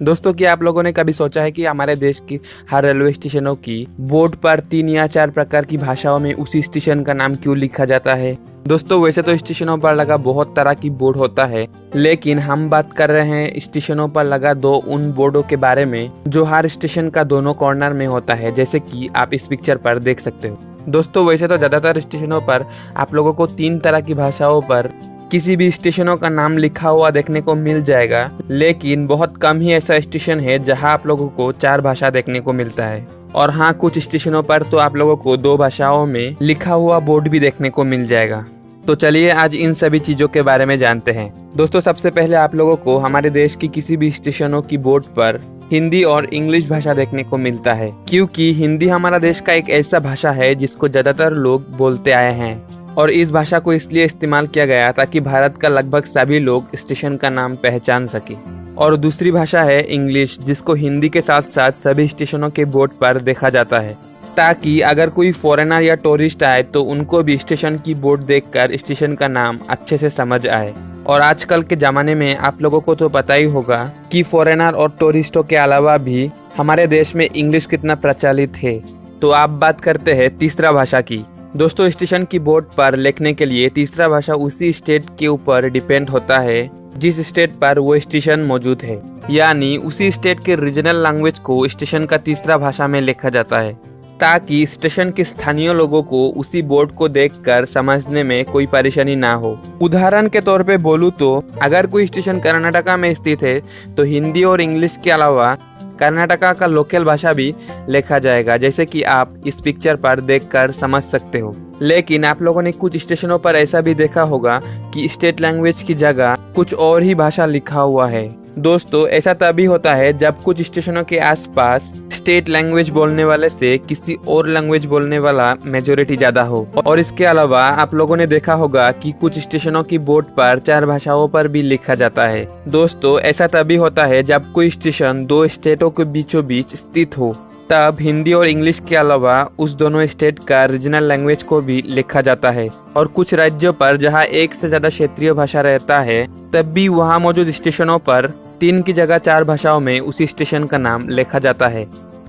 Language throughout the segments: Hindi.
दोस्तों, क्या आप लोगों ने कभी सोचा है कि हमारे देश की हर रेलवे स्टेशनों की बोर्ड पर 3 या 4 प्रकार की भाषाओं में उसी स्टेशन का नाम क्यों लिखा जाता है? दोस्तों, वैसे तो स्टेशनों पर लगा बहुत तरह की बोर्ड होता है, लेकिन हम बात कर रहे हैं स्टेशनों पर लगा दो उन बोर्डों के बारे में जो हर स्टेशन का दोनों कॉर्नर में होता है, जैसे कि आप इस पिक्चर पर देख सकते हो। दोस्तों, वैसे तो ज्यादातर स्टेशनों पर आप लोगों को 3 तरह की भाषाओं पर किसी भी स्टेशनों का नाम लिखा हुआ देखने को मिल जाएगा, लेकिन बहुत कम ही ऐसा स्टेशन है जहां आप लोगों को 4 भाषा देखने को मिलता है। और हाँ, कुछ स्टेशनों पर तो आप लोगों को 2 भाषाओं में लिखा हुआ बोर्ड भी देखने को मिल जाएगा। तो चलिए आज इन सभी चीजों के बारे में जानते हैं। दोस्तों, सबसे पहले आप लोगों को हमारे देश की किसी भी स्टेशनों की बोर्ड पर हिंदी और इंग्लिश भाषा देखने को मिलता है, क्योंकि हिंदी हमारा देश का एक ऐसा भाषा है जिसको ज्यादातर लोग बोलते आए हैं। और इस भाषा को इसलिए इस्तेमाल किया गया ताकि भारत का लगभग सभी लोग स्टेशन का नाम पहचान सके। और दूसरी भाषा है इंग्लिश, जिसको हिंदी के साथ साथ सभी स्टेशनों के बोर्ड पर देखा जाता है, ताकि अगर कोई फॉरेनर या टूरिस्ट आए तो उनको भी स्टेशन की बोर्ड देखकर स्टेशन का नाम अच्छे से समझ आए। और आजकल के जमाने में आप लोगों को तो पता ही होगा कि फॉरेनर और टूरिस्टों के अलावा भी हमारे देश में इंग्लिश कितना प्रचलित है। तो आप बात करते हैं तीसरा भाषा की। दोस्तों, स्टेशन की बोर्ड पर लिखने के लिए तीसरा भाषा उसी स्टेट के ऊपर डिपेंड होता है जिस स्टेट पर वो स्टेशन मौजूद है, यानी उसी स्टेट के रीजनल लैंग्वेज को स्टेशन का तीसरा भाषा में लिखा जाता है, ताकि स्टेशन के स्थानीय लोगों को उसी बोर्ड को देखकर समझने में कोई परेशानी ना हो। उदाहरण के तौर पे बोलूँ तो अगर कोई स्टेशन कर्नाटका में स्थित है तो हिंदी और इंग्लिश के अलावा कर्नाटका का लोकल भाषा भी लिखा जाएगा, जैसे कि आप इस पिक्चर पर देखकर समझ सकते हो। लेकिन आप लोगों ने कुछ स्टेशनों पर ऐसा भी देखा होगा कि स्टेट लैंग्वेज की जगह कुछ और ही भाषा लिखा हुआ है। दोस्तों, ऐसा तभी होता है जब कुछ स्टेशनों के आसपास स्टेट लैंग्वेज बोलने वाले से किसी और लैंग्वेज बोलने वाला मेजोरिटी ज्यादा हो। और इसके अलावा आप लोगों ने देखा होगा कि कुछ स्टेशनों की बोर्ड पर 4 भाषाओं पर भी लिखा जाता है। दोस्तों, ऐसा तभी होता है जब कोई स्टेशन 2 स्टेटों के बीचों बीच स्थित हो, तब हिंदी और इंग्लिश के अलावा उस दोनों स्टेट का रीजनल लैंग्वेज को भी लिखा जाता है। और कुछ राज्यों पर जहां एक से ज्यादा क्षेत्रीय भाषा रहता है, तब भी वहां मौजूद स्टेशनों पर 3 की जगह 4 भाषाओं में उसी स्टेशन का नाम लिखा जाता है।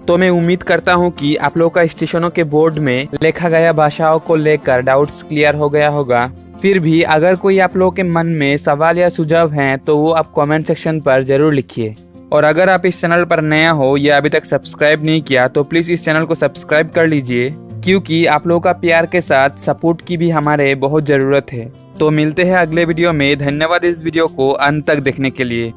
तो मैं उम्मीद करता हूं कि आप लोगों का स्टेशनों के बोर्ड में लिखा गया भाषाओं को लेकर डाउट्स क्लियर हो गया होगा। फिर भी अगर कोई आप लोगों के मन में सवाल या सुझाव हैं तो वो आप कमेंट सेक्शन पर जरूर लिखिए। और अगर आप इस चैनल पर नया हो या अभी तक सब्सक्राइब नहीं किया तो प्लीज इस चैनल को सब्सक्राइब कर लीजिए, क्योंकि आप लोगों का प्यार के साथ सपोर्ट की भी हमारे बहुत जरूरत है। तो मिलते हैं अगले वीडियो में। धन्यवाद इस वीडियो को अंत तक देखने के लिए।